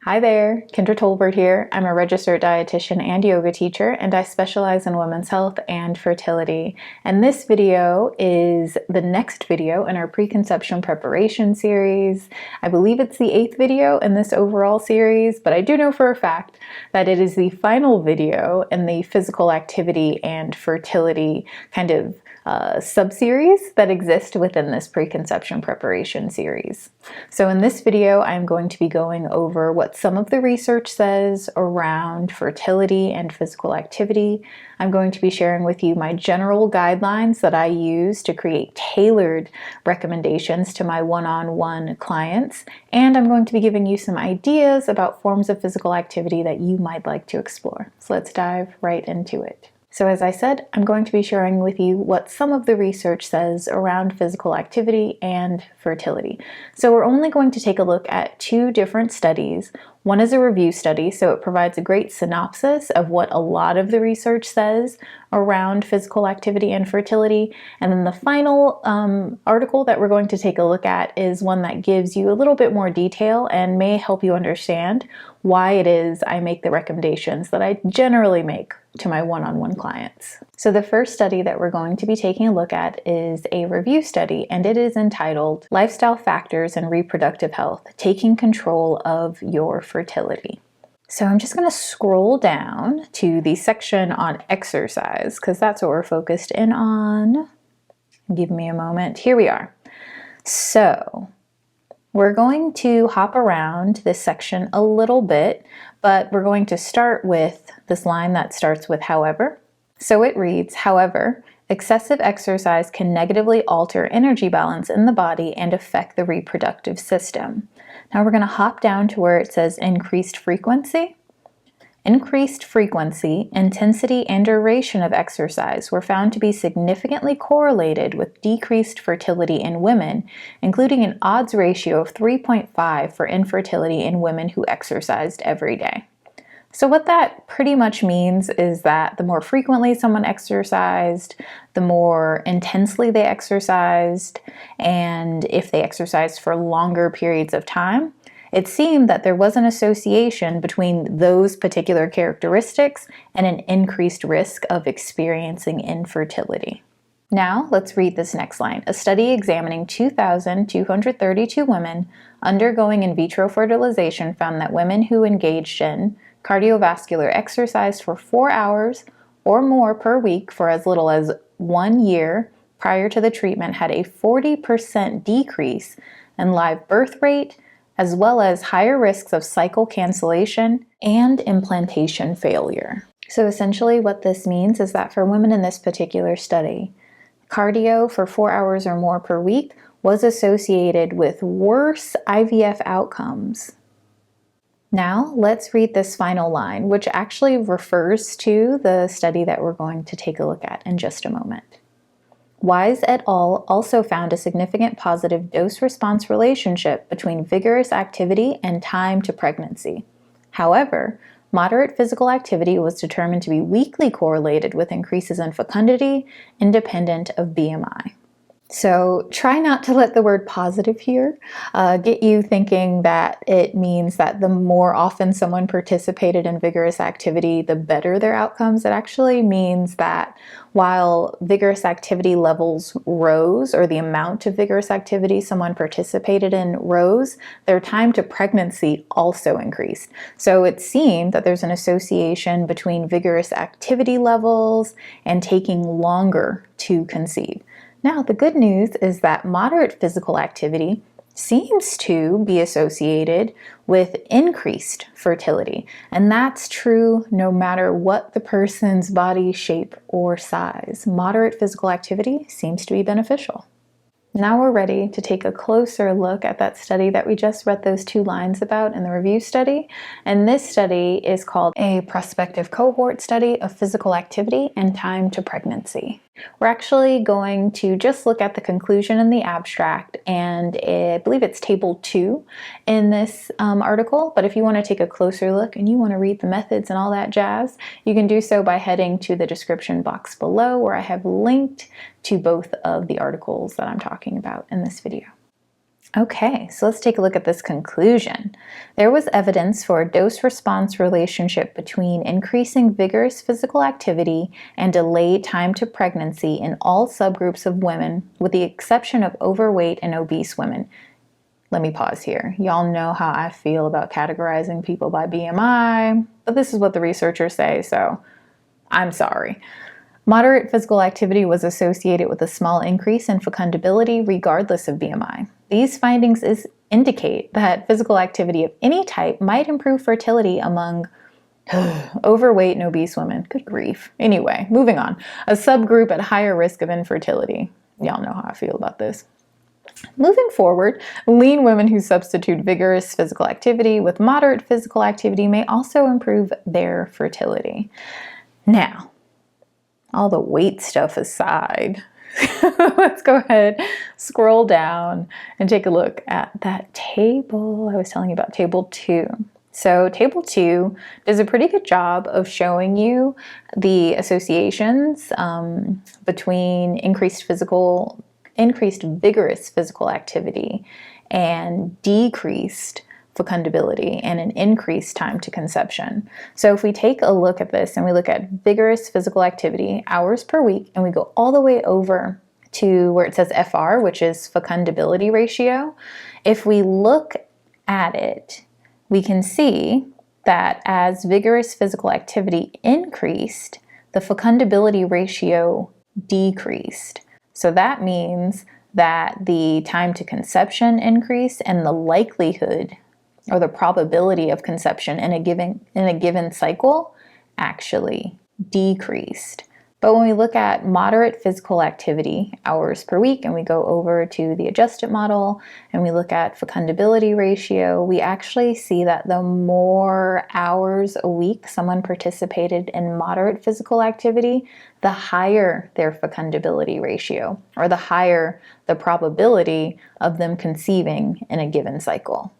Hi there, Kendra Tolbert here. I'm a registered dietitian and yoga teacher, and I specialize in women's health and fertility. And this video is the next video in our preconception preparation series. I believe it's the 8th video in this overall series, but I do know for a fact that it is the final video in the physical activity and fertility kind of sub-series that exist within this preconception preparation series. So in this video, I'm going to be going over what some of the research says around fertility and physical activity. I'm going to be sharing with you my general guidelines that I use to create tailored recommendations to my one-on-one clients, and I'm going to be giving you some ideas about forms of physical activity that you might like to explore. So let's dive right into it. So as I said, I'm going to be sharing with you what some of the research says around physical activity and fertility. So we're only going to take a look at 2 different studies. One is a review study, so it provides a great synopsis of what a lot of the research says around physical activity and fertility. And then the final article that we're going to take a look at is one that gives you a little bit more detail and may help you understand why it is I make the recommendations that I generally make to my one-on-one clients. So the first study that we're going to be taking a look at is a review study, and it is entitled Lifestyle Factors in Reproductive Health, Taking Control of Your Fertility. So I'm just going to scroll down to the section on exercise because that's what we're focused in on. Give me a moment. Here we are. So we're going to hop around this section a little bit, but we're going to start with this line that starts with however. So it reads, however, excessive exercise can negatively alter energy balance in the body and affect the reproductive system. Now we're going to hop down to where it says increased frequency. Increased frequency, intensity, and duration of exercise were found to be significantly correlated with decreased fertility in women, including an odds ratio of 3.5 for infertility in women who exercised every day. So what that pretty much means is that the more frequently someone exercised, the more intensely they exercised, and if they exercised for longer periods of time, it seemed that there was an association between those particular characteristics and an increased risk of experiencing infertility. Now, let's read this next line. A study examining 2,232 women undergoing in vitro fertilization found that women who engaged in cardiovascular exercise for 4 hours or more per week for as little as 1 year prior to the treatment had a 40% decrease in live birth rate, as well as higher risks of cycle cancellation and implantation failure. So essentially what this means is that for women in this particular study, cardio for 4 hours or more per week was associated with worse IVF outcomes. Now let's read this final line, which actually refers to the study that we're going to take a look at in just a moment. Wise et al. Also found a significant positive dose-response relationship between vigorous activity and time to pregnancy. However, moderate physical activity was determined to be weakly correlated with increases in fecundity, independent of BMI. So try not to let the word positive here get you thinking that it means that the more often someone participated in vigorous activity, the better their outcomes. It actually means that while vigorous activity levels rose, or the amount of vigorous activity someone participated in rose, their time to pregnancy also increased. So it seemed that there's an association between vigorous activity levels and taking longer to conceive. Now, the good news is that moderate physical activity seems to be associated with increased fertility, and that's true no matter what the person's body shape or size. Moderate physical activity seems to be beneficial. Now we're ready to take a closer look at that study that we just read those 2 lines about in the review study. And this study is called a prospective cohort study of physical activity and time to pregnancy. We're actually going to just look at the conclusion in the abstract, and I believe it's table 2 in this article. But if you want to take a closer look and you want to read the methods and all that jazz, you can do so by heading to the description box below, where I have linked to both of the articles that I'm talking about in this video. Okay, so let's take a look at this conclusion. There was evidence for a dose-response relationship between increasing vigorous physical activity and delayed time to pregnancy in all subgroups of women, with the exception of overweight and obese women. Let me pause here. Y'all know how I feel about categorizing people by BMI, but this is what the researchers say, so I'm sorry. Moderate physical activity was associated with a small increase in fecundability regardless of BMI. These findings indicate that physical activity of any type might improve fertility among overweight and obese women. Good grief. Anyway, moving on. A subgroup at higher risk of infertility. Y'all know how I feel about this. Moving forward, lean women who substitute vigorous physical activity with moderate physical activity may also improve their fertility. Now, all the weight stuff aside, let's go ahead, scroll down, and take a look at that table I was telling you about, table 2. So table 2 does a pretty good job of showing you the associations between increased vigorous physical activity and decreased fecundability and an increased time to conception. So if we take a look at this and we look at vigorous physical activity, hours per week, and we go all the way over to where it says FR, which is fecundability ratio, if we look at it, we can see that as vigorous physical activity increased, the fecundability ratio decreased. So that means that the time to conception increased and the likelihood or the probability of conception in a given cycle actually decreased. But when we look at moderate physical activity, hours per week, and we go over to the adjusted model and we look at fecundability ratio, we actually see that the more hours a week someone participated in moderate physical activity, the higher their fecundability ratio, or the higher the probability of them conceiving in a given cycle.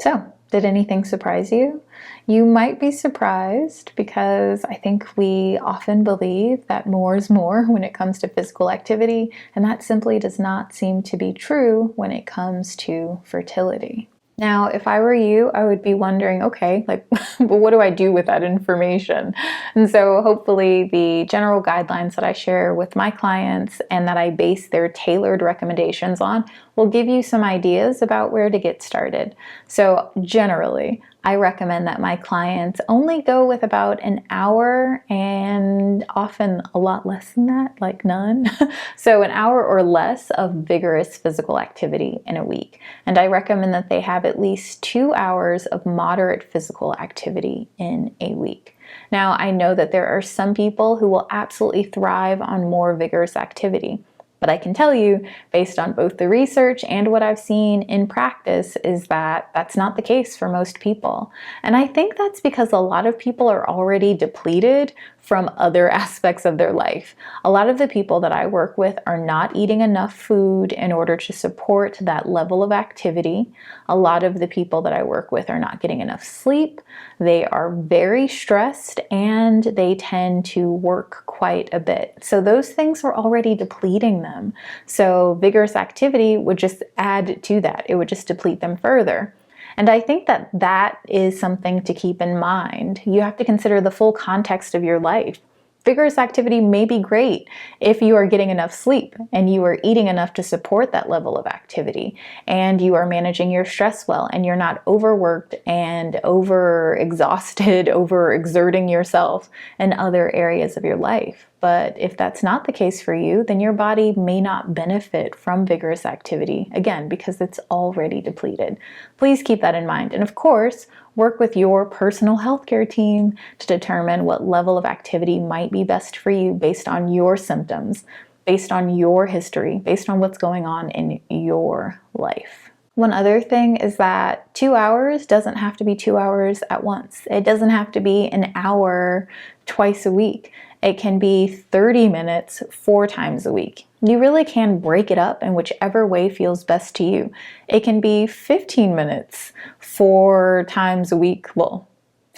So, did anything surprise you? You might be surprised because I think we often believe that more is more when it comes to physical activity, and that simply does not seem to be true when it comes to fertility. Now, if I were you, I would be wondering, okay, but what do I do with that information? And so hopefully the general guidelines that I share with my clients and that I base their tailored recommendations on will give you some ideas about where to get started. So generally, I recommend that my clients only go with about an hour, and often a lot less than that, like none. So an hour or less of vigorous physical activity in a week. And I recommend that they have at least 2 hours of moderate physical activity in a week. Now, I know that there are some people who will absolutely thrive on more vigorous activity. But I can tell you, based on both the research and what I've seen in practice, is that that's not the case for most people. And I think that's because a lot of people are already depleted from other aspects of their life. A lot of the people that I work with are not eating enough food in order to support that level of activity. A lot of the people that I work with are not getting enough sleep. They are very stressed and they tend to work quite a bit. So those things are already depleting them. So vigorous activity would just add to that. It would just deplete them further. And I think that that is something to keep in mind. You have to consider the full context of your life. Vigorous activity may be great if you are getting enough sleep and you are eating enough to support that level of activity, and you are managing your stress well, and you're not overworked and overexhausted, overexerting yourself in other areas of your life. But if that's not the case for you, then your body may not benefit from vigorous activity, again, because it's already depleted. Please keep that in mind. And of course, work with your personal healthcare team to determine what level of activity might be best for you based on your symptoms, based on your history, based on what's going on in your life. One other thing is that 2 hours doesn't have to be 2 hours at once. It doesn't have to be an hour twice a week. It can be 30 minutes 4 times a week. You really can break it up in whichever way feels best to you. It can be 15 minutes 4 times a week. Well,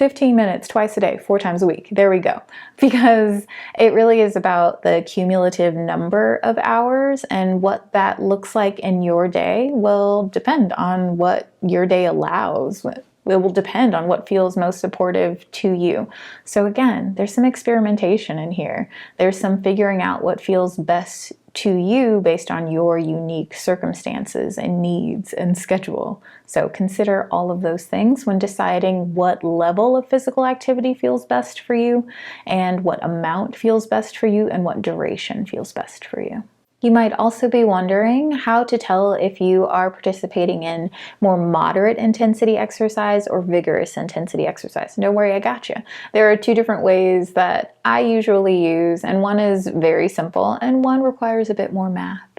15 minutes twice a day, 4 times a week. There we go. Because it really is about the cumulative number of hours, and what that looks like in your day will depend on what your day allows. It will depend on what feels most supportive to you. So again, there's some experimentation in here. There's some figuring out what feels best to you based on your unique circumstances and needs and schedule. So consider all of those things when deciding what level of physical activity feels best for you, and what amount feels best for you, and what duration feels best for you. You might also be wondering how to tell if you are participating in more moderate intensity exercise or vigorous intensity exercise. Don't worry, I got you. There are 2 different ways that I usually use, and one is very simple and one requires a bit more math.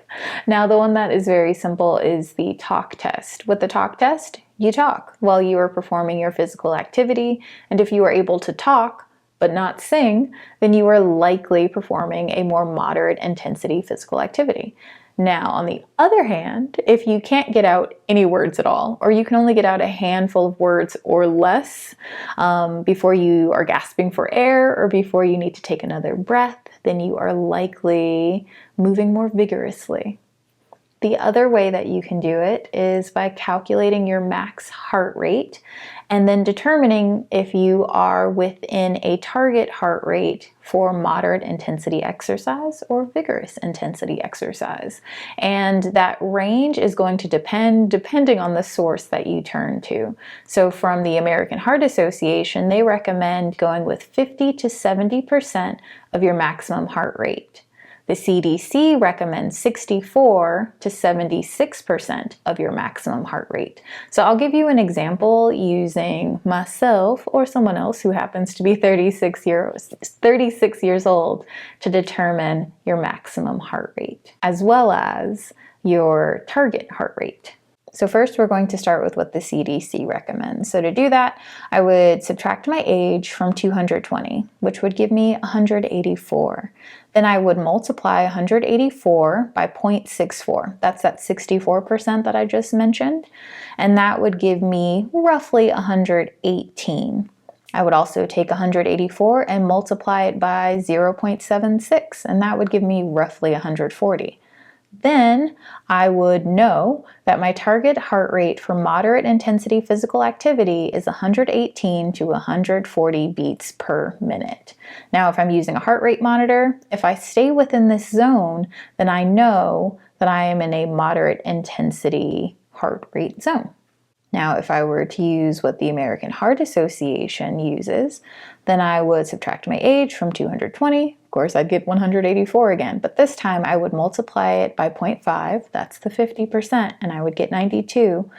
Now, the one that is very simple is the talk test. With the talk test, you talk while you are performing your physical activity, and if you are able to talk but not sing, then you are likely performing a more moderate intensity physical activity. Now, on the other hand, if you can't get out any words at all, or you can only get out a handful of words or less before you are gasping for air or before you need to take another breath, then you are likely moving more vigorously. The other way that you can do it is by calculating your max heart rate and then determining if you are within a target heart rate for moderate intensity exercise or vigorous intensity exercise. And that range is going to depending on the source that you turn to. So from the American Heart Association, they recommend going with 50 to 70% of your maximum heart rate. The CDC recommends 64 to 76% of your maximum heart rate. So I'll give you an example using myself or someone else who happens to be 36 years old to determine your maximum heart rate, as well as your target heart rate. So first we're going to start with what the CDC recommends. So to do that, I would subtract my age from 220, which would give me 184. Then I would multiply 184 by 0.64. That's that 64% that I just mentioned. And that would give me roughly 118. I would also take 184 and multiply it by 0.76, and that would give me roughly 140. Then I would know that my target heart rate for moderate intensity physical activity is 118 to 140 beats per minute. Now, if I'm using a heart rate monitor, if I stay within this zone, then I know that I am in a moderate intensity heart rate zone. Now, if I were to use what the American Heart Association uses, then I would subtract my age from 220. Of course, I'd get 184 again, but this time I would multiply it by 0.5, that's the 50%, and I would get 92.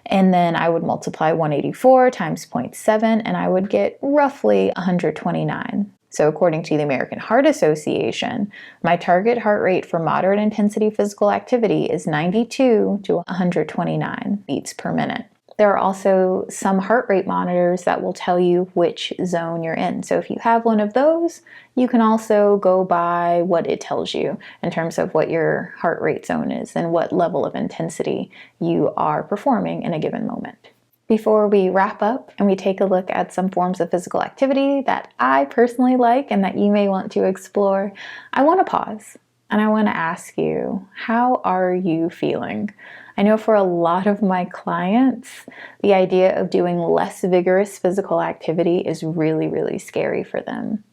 And then I would multiply 184 times 0.7, and I would get roughly 129. So according to the American Heart Association, my target heart rate for moderate intensity physical activity is 92 to 129 beats per minute. There are also some heart rate monitors that will tell you which zone you're in. So if you have one of those, you can also go by what it tells you in terms of what your heart rate zone is and what level of intensity you are performing in a given moment. Before we wrap up and we take a look at some forms of physical activity that I personally like and that you may want to explore, I want to pause and I want to ask you, how are you feeling? I know for a lot of my clients, the idea of doing less vigorous physical activity is really, really scary for them.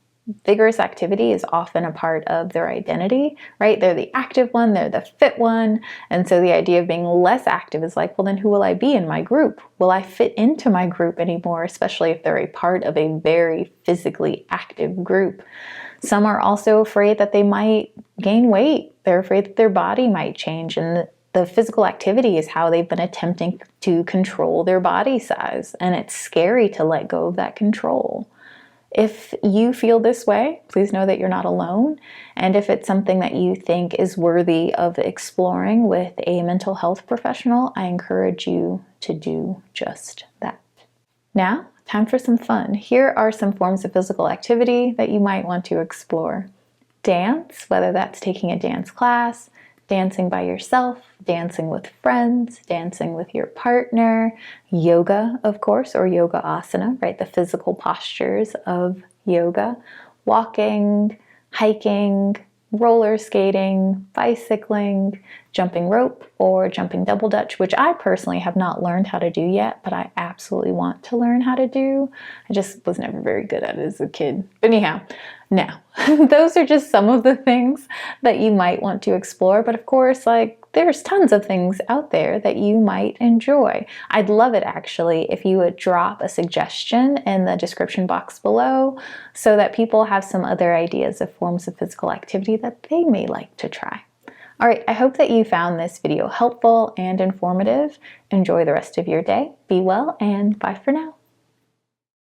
Vigorous activity is often a part of their identity, right? They're the active one, they're the fit one. And so the idea of being less active is like, well, then who will I be in my group? Will I fit into my group anymore, especially if they're a part of a very physically active group? Some are also afraid that they might gain weight. They're afraid that their body might change, and the physical activity is how they've been attempting to control their body size, and it's scary to let go of that control. If you feel this way, please know that you're not alone, and if it's something that you think is worthy of exploring with a mental health professional, I encourage you to do just that. Now, time for some fun. Here are some forms of physical activity that you might want to explore. Dance, whether that's taking a dance class, dancing by yourself, dancing with friends, dancing with your partner, yoga, of course, or yoga asana, right? The physical postures of yoga, walking, hiking, roller skating, bicycling, jumping rope, or jumping double dutch, which I personally have not learned how to do yet, but I absolutely want to learn how to do. I just was never very good at it as a kid. But anyhow, now, those are just some of the things that you might want to explore, but of course, like, there's tons of things out there that you might enjoy. I'd love it actually if you would drop a suggestion in the description box below so that people have some other ideas of forms of physical activity that they may like to try. All right, I hope that you found this video helpful and informative. Enjoy the rest of your day. Be well, and bye for now.